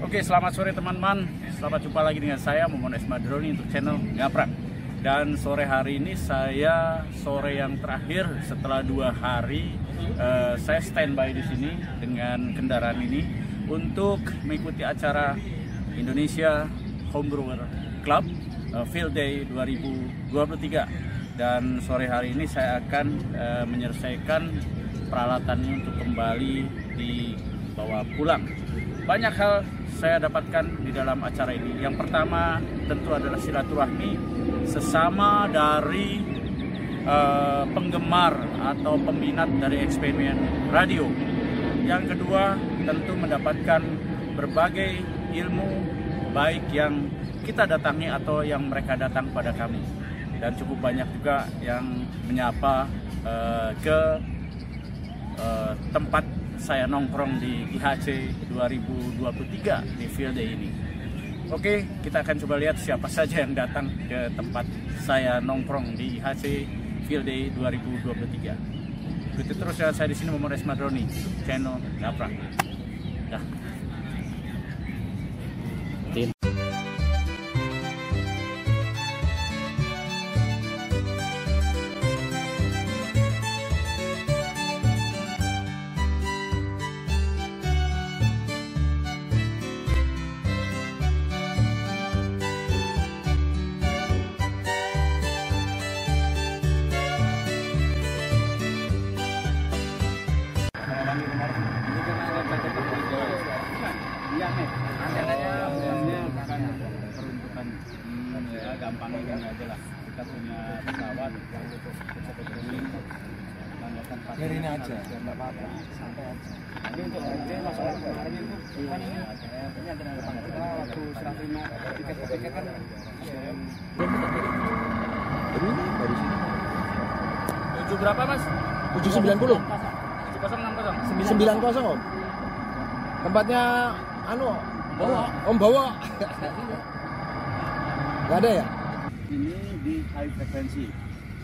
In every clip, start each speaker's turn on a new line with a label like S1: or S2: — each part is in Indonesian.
S1: Oke, selamat sore teman-teman. Selamat jumpa lagi dengan saya Momon Esmadroni untuk channel Ngaprak. Dan sore hari ini saya sore yang terakhir setelah 2 hari saya standby di sini dengan kendaraan ini untuk mengikuti acara Indonesia Homebrewer Club Field Day 2023. Dan sore hari ini saya akan menyelesaikan peralatannya untuk kembali dibawa pulang. Banyak hal saya dapatkan di dalam acara ini. Yang pertama tentu adalah silaturahmi sesama dari penggemar atau peminat dari eksperimen radio. Yang kedua tentu mendapatkan berbagai ilmu baik yang kita datangi atau yang mereka datang pada kami. Dan cukup banyak juga yang menyapa ke tempat saya nongkrong di IHC 2023 di Field Day ini. Oke, kita akan coba lihat siapa saja yang datang ke tempat saya nongkrong di IHC Field Day 2023. Ikuti terus ya, saya di sini Momon Esmadroni, channel Ngaprak. Dah. Peruntukan ya, gampang ini aja lah. Kita punya pesawat
S2: dari ini aja, nggak apa-apa, santai aja.
S1: Jadi untuk masalah kemarin itu kan ini ada waktu serah terima tiket kan
S2: Dari sini
S1: 7 berapa mas?
S2: 790
S1: 7060
S2: Om. Tempatnya Om bawa. Gak ada ya?
S1: Ini di high frekuensi.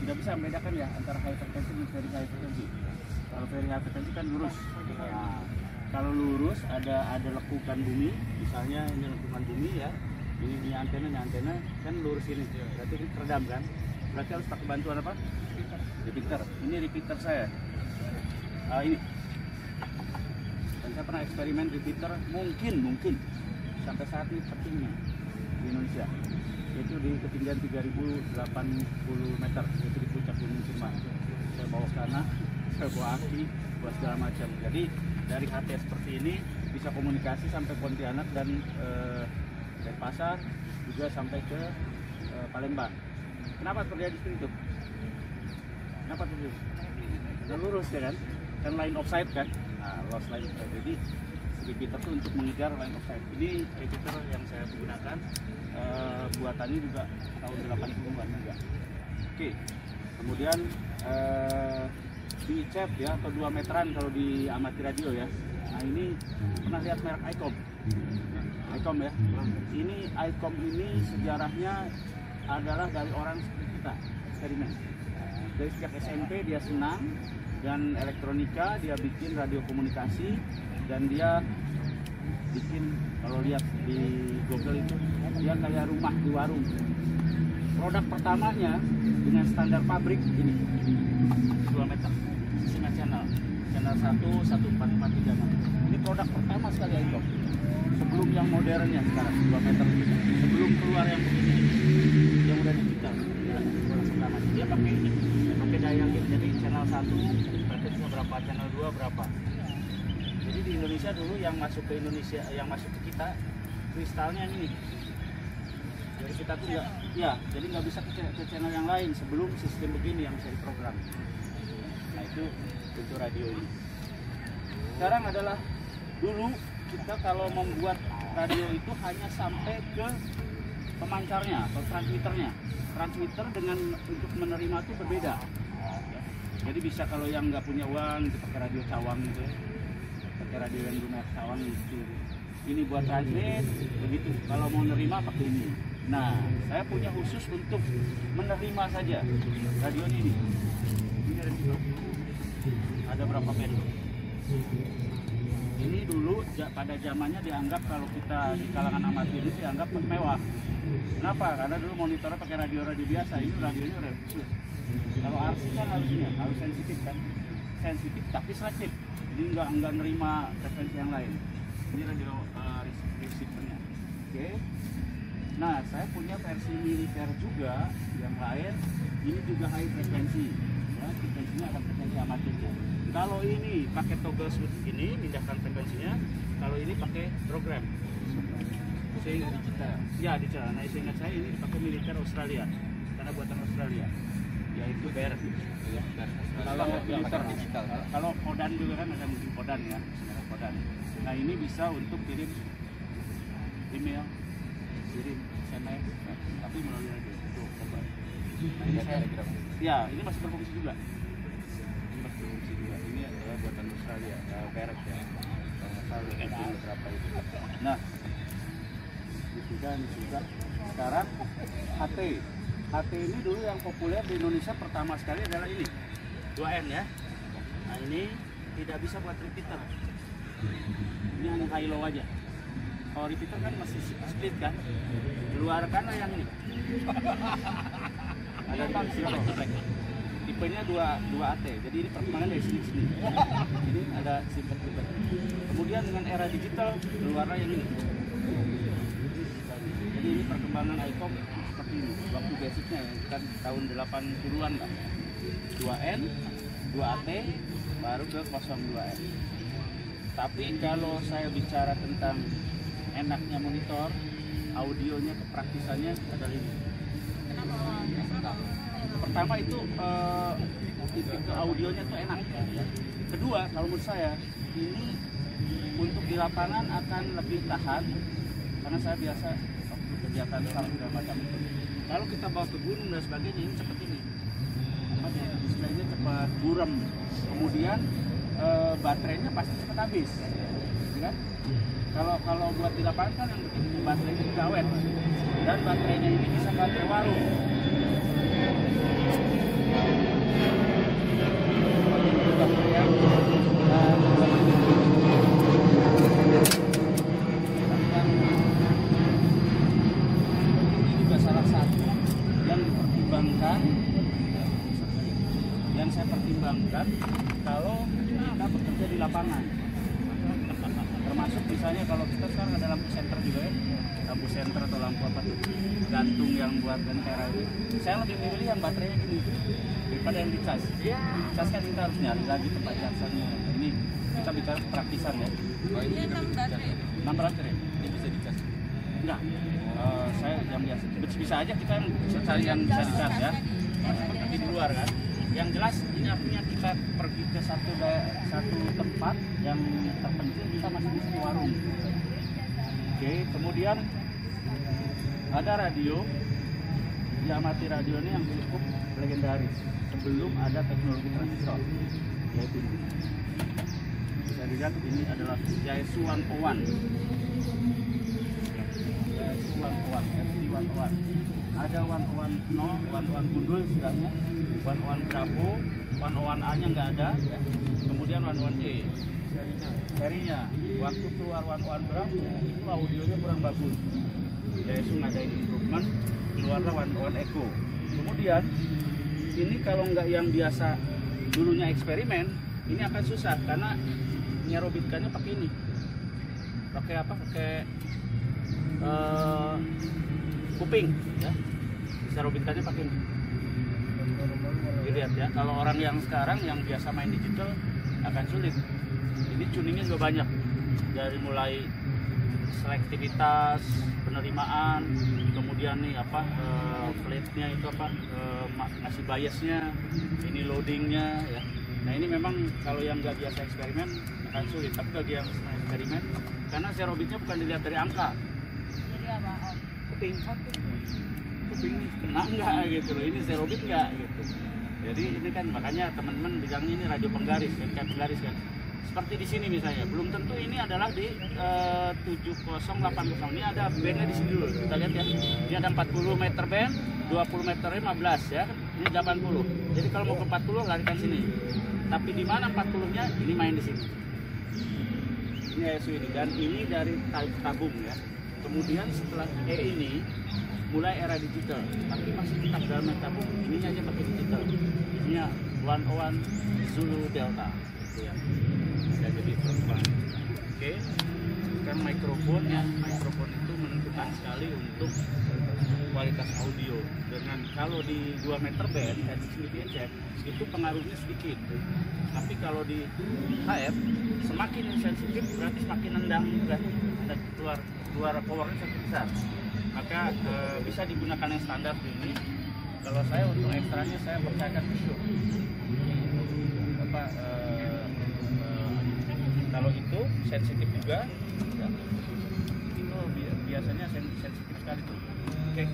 S1: Tidak bisa membedakan ya antara high frekuensi dan very high frekuensi. Kalau very high frekuensi kan lurus. Nah, kalau lurus ada lekukan bumi, misalnya ini lekukan bumi ya. Ini antena kan lurus ini. Berarti teredam kan? Berarti harus pakai bantuan apa? Repeater. Ini repeater saya. Ini. Dan saya pernah eksperimen repeater mungkin sampai saat ini tertinggi di Indonesia. Itu di ketinggian 3080 meter, itu di puncak Gunung Ciremai. Saya bawa sana, saya bawa aki, buat segala macam. Jadi dari HT seperti ini bisa komunikasi sampai Pontianak dan Denpasar, juga sampai ke Palembang. Kenapa terjadi seperti itu? Kenapa terjadi? Sudah lurus ya kan? Kan line of sight kan? Nah, lost line of sight. Jadi repeater itu untuk mengejar line of sight. Ini repeater yang saya gunakan. Buatannya juga tahun 80-an juga. Oke. Kemudian di CEP ya, atau 2 meteran kalau di amati radio ya. Nah ini pernah lihat merek ICOM. ICOM ya. Ini ICOM ini sejarahnya adalah dari orang seperti kita, eksperimen. Dari sejak SMP dia senang dan elektronika, dia bikin radio komunikasi dan dia bikin, kalau lihat di Google itu dia kayak rumah di warung. Produk pertamanya dengan standar pabrik ini 2 meter singa channel 1 1443. Ini produk pertama sekali itu sebelum yang modernnya sekarang 2 meter, sebelum keluar yang begini yang udah digital. Produk pertama dia pakai daya gap, jadi channel 1 frekuensinya berapa, channel 2 berapa. Jadi di Indonesia dulu yang masuk ke Indonesia, yang masuk ke kita kristalnya ini. Jadi kita tuh jadi nggak bisa ke channel yang lain sebelum sistem begini yang bisa diprogram. Nah itu untuk radio ini. Sekarang adalah dulu kita kalau membuat radio itu hanya sampai ke pemancarnya atau transmitternya. Transmitter dengan untuk menerima itu berbeda. Jadi bisa kalau yang nggak punya uang itu pakai radio cawang gitu. Radio yang guna cawang itu. Ini buat transmit, begitu. Kalau mau nerima pakai ini. Nah, saya punya khusus untuk menerima saja radio ini. Ini radio. Ada berapa band? Ini dulu pada zamannya dianggap kalau kita di kalangan amatir ini dianggap mewah. Kenapa? Karena dulu monitornya pakai radio-radio biasa, ini radionya radio khusus. Kalau RC kan harus sensitif kan, sensitif tapi selektif, jadi nggak nerima frekuensi yang lain. Ini radio receivernya. Oke. Nah, saya punya versi militer juga yang lain. Ini juga high frekuensi, ya, frekuensinya akan frekuensi amatirnya. Kalau ini pakai toggle switch ini, pindahkan frekuensinya. Kalau ini pakai program. Digital. Ya, digital. Nah, seingat saya ini dipakai militer Australia, karena buatan Australia, yaitu BER. Ya, kalau militer digital. Kalau Kodan juga kan ada mungkin Kodan ya, misalnya Kodan. Nah, ini bisa untuk kirim email, kirim SMS, tapi melalui radio untuk coba. Nah, ini saya, ya, ini masih berfungsi juga. Ini masih berfungsi juga. Ini adalah buatan Australia, BER ya. Kalau berapa itu? Nah. Ini juga sekarang HT ini dulu yang populer di Indonesia pertama sekali adalah ini 2N ya. Nah, ini tidak bisa buat repeater, ini hanya high low aja. Kalau repeater kan masih split kan, keluarkanlah yang ini. Ada di sini tipenya 2 AT, jadi ini perkembangan dari sini. Ini ada simple. Kemudian dengan era digital keluarlah yang ini. Jadi ini perkembangan ICOM seperti ini, waktu basicnya ya, kan tahun 80-an lah. 2N, 2AT, baru ke 02N. Tapi kalau saya bicara tentang enaknya monitor, audionya, kepraktisannya adalah ini. Pertama itu tipe audionya tuh enak. Ya. Kedua, kalau menurut saya, ini untuk di lapangan akan lebih tahan, karena saya biasa kegiatan segala macam itu. Kalau kita bawa ke gunung dan sebagainya, ini seperti ini. Displaynya cepat buram. Kemudian baterainya pasti cepat habis, kan? Kalau buat di lapangan kan yang penting baterainya juga awet. Dan baterainya ini bisa baterai warung. Yang saya pertimbangkan kalau kita bekerja di lapangan, termasuk misalnya kalau kita sekarang ada lampu senter juga ya, lampu senter atau lampu apa tuh gantung yang buat lentera itu, saya lebih memilih yang baterainya gini daripada yang dicas. Cas kan kita harus nyari lagi tempat casanya. Ini kita bicara praktisan ya.
S3: Ini 6 baterai.
S1: 6 baterai. Ini bisa dicas? Enggak. Saya yang biasa. Bisa aja kita cari yang bisa dicas ya. Seperti di luar kan. Yang jelas ini artinya kita pergi ke satu tempat yang terpencil, kita masih bisa ke warung. Oke, kemudian ada radio, Yamaha radio ini yang cukup legendaris sebelum ada teknologi transistor, yaitu ini. Bisa dilihat ini adalah Yaesu 101. Yaesu 101, FT 101. Ada 110, 101 gundul istilahnya, 101 Bravo, 101A-nya nggak ada, kemudian 101E. Serinya, waktu keluar 101 Bravo, itu audionya kurang bagus. Yaesu ngadain improvement, keluarlah 101 Echo. Kemudian, ini kalau nggak yang biasa dulunya eksperimen, ini akan susah karena nyerobitkannya pakai ini. Pakai apa? Pakai kuping ya, bisa robitkannya pakai ini. Dilihat ya, kalau orang yang sekarang yang biasa main digital akan sulit. Ini tuningnya juga banyak, dari mulai selektivitas, penerimaan, kemudian nih apa plate-nya itu apa ngasih biasnya, ini loadingnya ya. Nah ini memang kalau yang nggak biasa eksperimen akan sulit, tapi bagi yang eksperimen, karena zerobitnya bukan dilihat dari angka.
S3: Jadi apa?
S1: Kuping ini kena nggak gitu loh, ini zerobit nggak gitu. Jadi ini kan makanya teman-teman bilang ini radio penggaris kan. Seperti di sini misalnya, belum tentu ini adalah di 7080. Ini ada bandnya di sini dulu. Kita lihat ya. Ini ada 40 meter band, 20 meter 15 ya. Ini 80. Jadi kalau mau ke 40 larikan sini. Tapi di mana 40-nya? Ini main di sini. Ini ESU ini, dan ini dari tabung ya. Kemudian setelah ini mulai era digital, tapi masih tetap dalam tabung. Ini aja pakai digital. Ini 101 Zulu Delta, gitu ya. Bisa jadi perubahan. Oke. Kan mikrofon itu menentukan sekali untuk kualitas audio. Dengan kalau di 2 meter band dan di sini cek itu pengaruhnya sedikit, tapi kalau di HF semakin sensitif berarti semakin nendang juga, keluar powernya semakin besar. Maka bisa digunakan yang standar ini. Kalau saya untuk ekstranya saya percayakan ke Shure. Kalau itu sensitif juga, ya. Itu biasanya sensitif sekali tuh. Oke.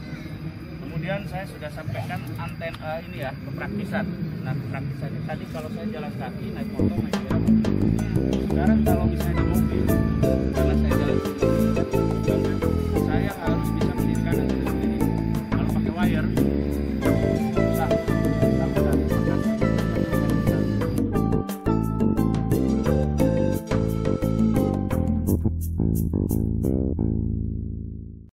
S1: Kemudian saya sudah sampaikan antena ini ya, kepraktisan. Nah, kepraktisannya tadi kalau saya jalan kaki, naik motor, naik sepeda. Sekarang kalau misalnya di mobil, karena saya jalan sendiri, saya harus bisa mendirikan antena sendiri. Kalau pakai wire, susah.
S4: Thank you.